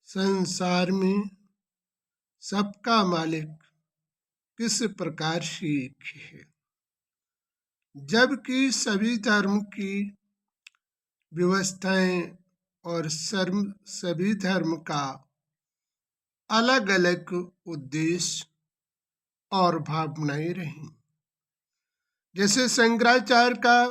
संसार में सबका मालिक किस प्रकार से एक ही है, जबकि सभी धर्म की व्यवस्थाएं और सभी धर्म का अलग अलग उद्देश्य और भावनाएं रही। जैसे शंकराचार्य का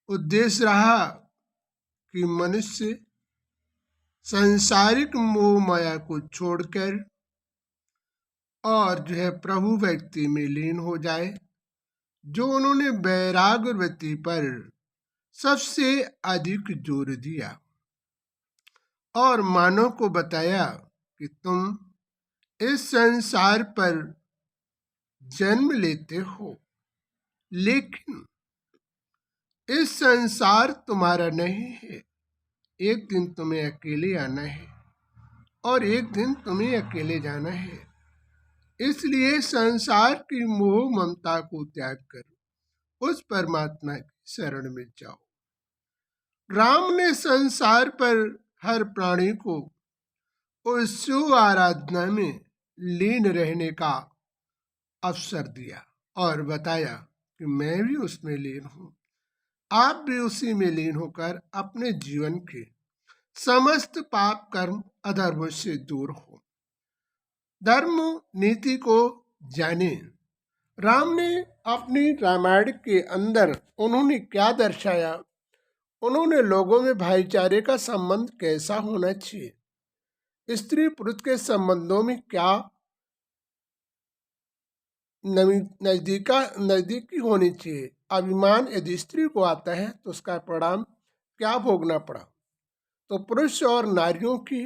उद्देश्य रहा कि मनुष्य सांसारिक मोह माया को छोड़कर और प्रभु व्यक्ति में लीन हो जाए, जो उन्होंने वैराग्यवृत्ति पर सबसे अधिक जोर दिया और मानव को बताया कि तुम इस संसार पर जन्म लेते हो, लेकिन इस संसार तुम्हारा नहीं है। एक दिन तुम्हें अकेले आना है और एक दिन तुम्हें अकेले जाना है। इसलिए संसार की मोह ममता को त्याग कर उस परमात्मा की शरण में जाओ। राम ने संसार पर हर प्राणी को उस शिव आराधना में लीन रहने का अवसर दिया और बताया कि मैं भी उसमें लीन हूँ। आप भी उसी में लीन होकर अपने जीवन के समस्त पाप कर्म अधर्म से दूर हो, धर्म नीति को जाने। राम ने अपनी रामायण के अंदर उन्होंने क्या दर्शाया, उन्होंने लोगों में भाईचारे का संबंध कैसा होना चाहिए, स्त्री पुरुष के संबंधों में क्या नजदीकी होनी चाहिए। अभिमान यदि स्त्री को आता है तो उसका परिणाम क्या भोगना पड़ा। तो पुरुष और नारियों के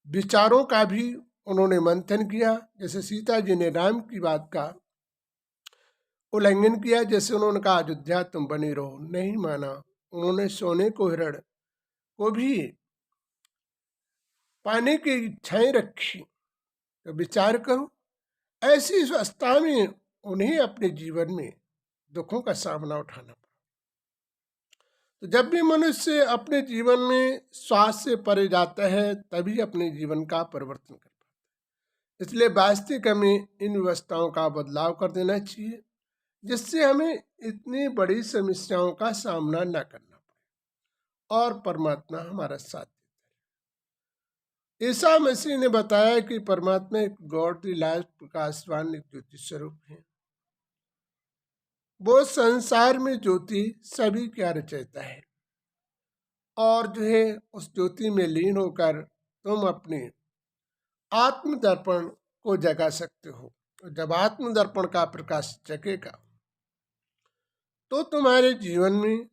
विचारों का भी उन्होंने मंथन किया। जैसे सीता जी ने राम की बात का उल्लंघन किया, जैसे उन्होंने कहा अयोध्या तुम बनी रहो, नहीं माना। उन्होंने सोने को हिरण को भी पाने की इच्छाएं रखी। तो विचार करो, ऐसी अवस्था में उन्हें अपने जीवन में दुखों का सामना उठाना पड़ा। तो जब भी मनुष्य अपने जीवन में स्वास्थ्य से परे जाता है, तभी अपने जीवन का परिवर्तन कर पाता है। इसलिए वास्तविक हमें इन व्यवस्थाओं का बदलाव कर देना चाहिए, जिससे हमें इतनी बड़ी समस्याओं का सामना न करना पड़े और परमात्मा हमारा साथ देता है। ईसा मसीह ने बताया कि परमात्मा एक गॉड द लाइफ प्रकाशवान एक ज्योति स्वरूप है। वो संसार में ज्योति सभी क्या रचयिता है और उस ज्योति में लीन होकर तुम अपने आत्म दर्पण को जगा सकते हो। जब आत्म दर्पण का प्रकाश जगेगा तो तुम्हारे जीवन में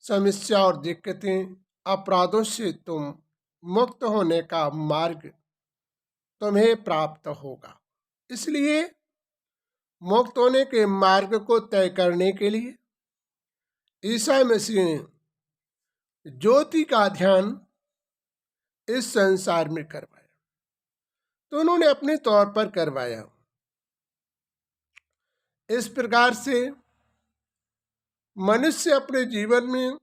समस्या और दिक्कतें, अपराधों से तुम मुक्त होने का मार्ग तुम्हें प्राप्त होगा। इसलिए मुक्त होने के मार्ग को तय करने के लिए ईसा मसीह ने ज्योति का ध्यान इस संसार में करवाया। तो उन्होंने अपने तौर पर करवाया। इस प्रकार से मनुष्य अपने जीवन में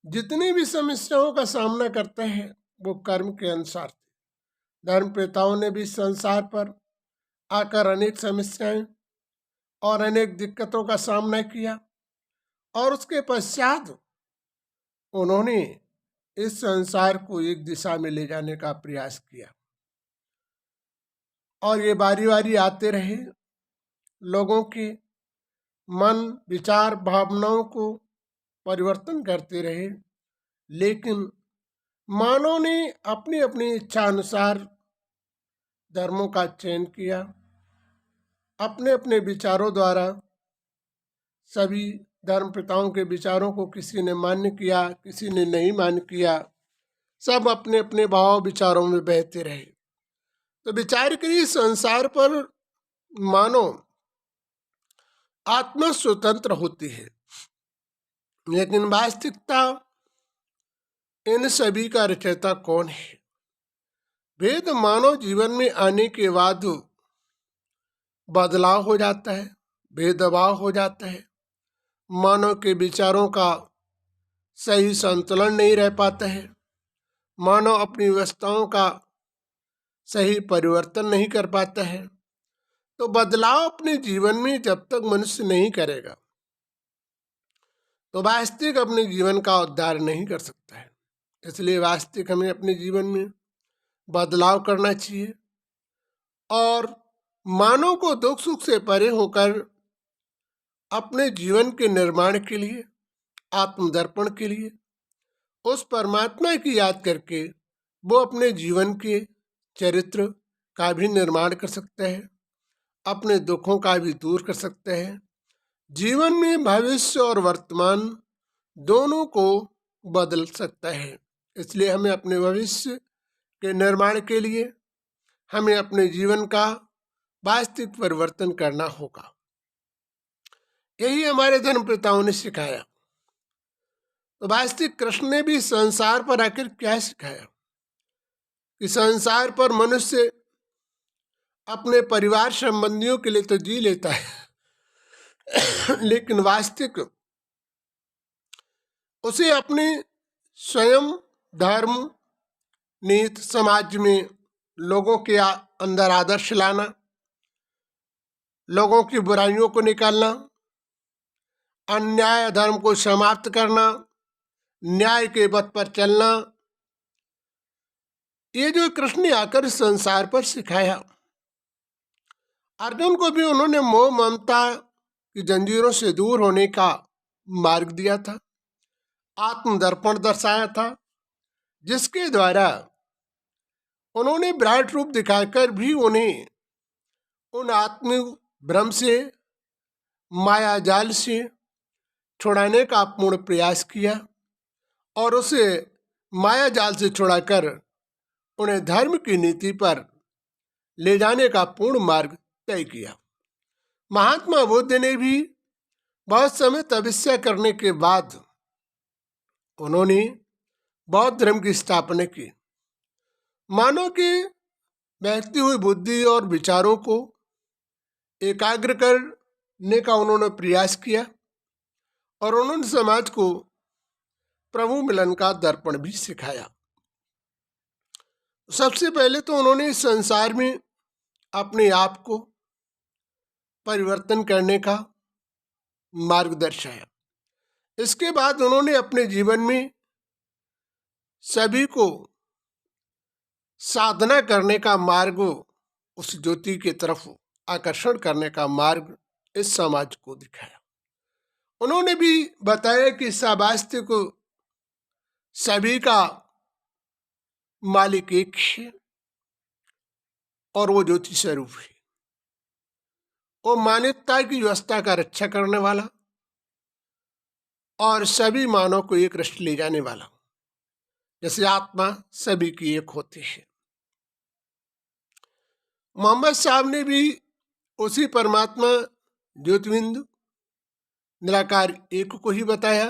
जितनी भी समस्याओं का सामना करता है वो कर्म के अनुसार थे। धर्म पिताओं ने भी संसार पर आकर अनेक समस्याएं और अनेक दिक्कतों का सामना किया और उसके पश्चात उन्होंने इस संसार को एक दिशा में ले जाने का प्रयास किया और ये बारी बारी आते रहे, लोगों के मन विचार भावनाओं को परिवर्तन करते रहे। लेकिन मानव ने अपनी अपनी इच्छा अनुसार धर्मों का चयन किया। अपने अपने विचारों द्वारा सभी धर्म पिताओं के विचारों को किसी ने मान्य किया, किसी ने नहीं मान्य किया। सब अपने अपने भाव विचारों में बहते रहे। तो विचार करिए, संसार पर मानो आत्मा स्वतंत्र होती है, लेकिन वास्तविकता इन सभी का रचयिता कौन है। भेद मानव जीवन में आने के बाद बदलाव हो जाता है, भेदभाव हो जाता है, मानव के विचारों का सही संतुलन नहीं रह पाता है मानव अपनी व्यवस्थाओं का सही परिवर्तन नहीं कर पाता है, तो बदलाव अपने जीवन में जब तक मनुष्य नहीं करेगा तो वास्तविक अपने जीवन का उद्धार नहीं कर सकता है। इसलिए वास्तविक हमें अपने जीवन में बदलाव करना चाहिए और मानव को दुख सुख से परे होकर अपने जीवन के निर्माण के लिए, आत्मदर्पण के लिए उस परमात्मा की याद करके वो अपने जीवन के चरित्र का भी निर्माण कर सकते हैं, अपने दुखों का भी दूर कर सकते हैं। जीवन में भविष्य और वर्तमान दोनों को बदल सकता है। इसलिए हमें अपने भविष्य के निर्माण के लिए हमें अपने जीवन का वास्तविक परिवर्तन करना होगा। यही हमारे धर्म पिताओं ने सिखाया। तो वास्तविक कृष्ण ने भी संसार पर आकर क्या सिखाया कि संसार पर मनुष्य अपने परिवार संबंधियों के लिए तो जी लेता है लेकिन वास्तविक उसे अपने स्वयं धर्म, नीति, समाज में लोगों के अंदर आदर्श लाना, लोगों की बुराइयों को निकालना, अन्याय धर्म को समाप्त करना, न्याय के पथ पर चलना, ये जो कृष्ण ने आकर संसार पर सिखाया। अर्जुन को भी उन्होंने मोह ममता की जंजीरों से दूर होने का मार्ग दिया था, आत्मदर्पण दर्शाया था, जिसके द्वारा उन्होंने विराट रूप दिखाकर भी उन्हें उन आत्मिक भ्रम से, माया जाल से छुड़ाने का पूर्ण प्रयास किया और उसे माया जाल से छुड़ाकर उन्हें धर्म की नीति पर ले जाने का पूर्ण मार्ग तय किया। महात्मा बुद्ध ने भी बहुत समय तपस्या करने के बाद उन्होंने बौद्ध धर्म की स्थापना की। मानव के बहती हुई बुद्धि और विचारों को एकाग्र करने का उन्होंने प्रयास किया और उन्होंने समाज को प्रभु मिलन का दर्पण भी सिखाया। सबसे पहले तो उन्होंने इस संसार में अपने आप को परिवर्तन करने का मार्ग दर्शाया। इसके बाद उन्होंने अपने जीवन में सभी को साधना करने का मार्ग, उस ज्योति की तरफ आकर्षण करने का मार्ग इस समाज को दिखाया। उन्होंने भी बताया कि वास्तविक को सभी का मालिक एक है और वो ज्योति स्वरूप है। वो मानवता की व्यवस्था का रक्षा करने वाला और सभी मानव को एक रस्ट ले जाने वाला, जैसे आत्मा सभी की एक होती है। मोहम्मद साहब ने भी उसी परमात्मा ज्योतिबिंदु निराकार एक को ही बताया।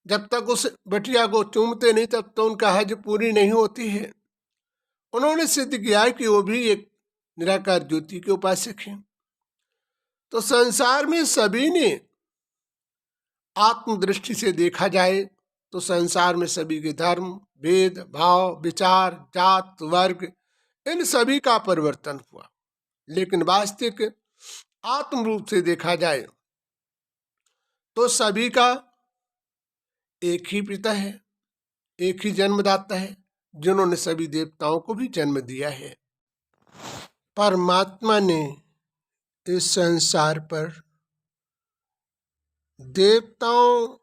जब तक उस बटिया को चूमते नहीं तब तो उनका हज पूरी नहीं होती है। उन्होंने सिद्ध किया कि वो भी एक निराकार ज्योति के उपासक हैं। तो संसार में सभी ने आत्मदृष्टि से देखा जाए तो संसार में सभी के धर्म, भेद भाव, विचार, जात, वर्ग, इन सभी का परिवर्तन हुआ। लेकिन वास्तविक आत्म रूप से देखा जाए तो सभी का एक ही पिता है, एक ही जन्मदाता है, जिन्होंने सभी देवताओं को भी जन्म दिया है। परमात्मा ने इस संसार पर देवताओं,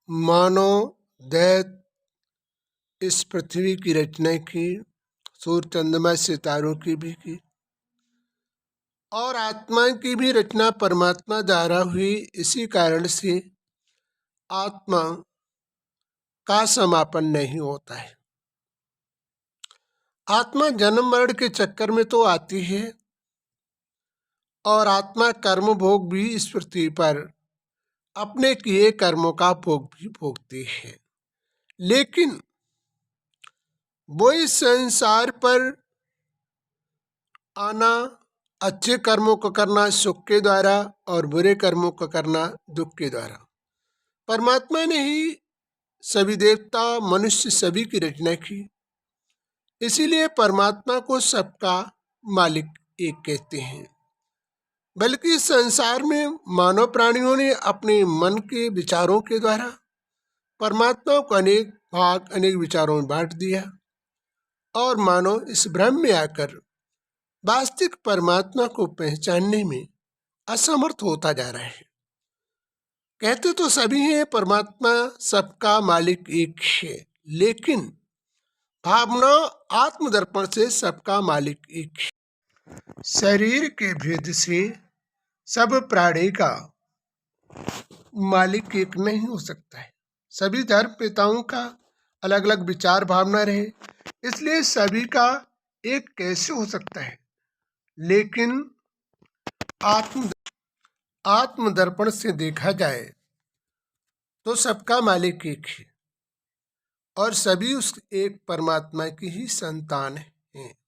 मानव, दैत्य, इस पृथ्वी की रचना की, सूर्य चंद्रमा सितारों की भी की और आत्मा की भी रचना परमात्मा द्वारा हुई। इसी कारण से आत्मा का समापन नहीं होता है। आत्मा जन्म मरण के चक्कर में तो आती है और आत्मा कर्म भोग भी इस पृथ्वी पर अपने किए कर्मों का भोग भी भोगती है। लेकिन वो इस संसार पर आना, अच्छे कर्मों को करना सुख के द्वारा और बुरे कर्मों को करना दुख के द्वारा, परमात्मा ने ही सभी देवता, मनुष्य सभी की रचना की। इसीलिए परमात्मा को सबका मालिक एक कहते हैं। बल्कि संसार में मानव प्राणियों ने अपने मन के विचारों के द्वारा परमात्मा को अनेक भाग, अनेक विचारों में बांट दिया और मानव इस भ्रम में आकर वास्तविक परमात्मा को पहचानने में असमर्थ होता जा रहा है। कहते तो सभी हैं परमात्मा सबका मालिक एक है, लेकिन भावना आत्मदर्पण से सबका मालिक एक है। शरीर के भेद से सब प्राणी का मालिक एक नहीं हो सकता है। सभी धर्म पिताओं का अलग अलग विचार भावना रहे, इसलिए सभी का एक कैसे हो सकता है। लेकिन आत्मदर्पण से देखा जाए तो सबका मालिक एक है और सभी उस एक परमात्मा की ही संतान हैं।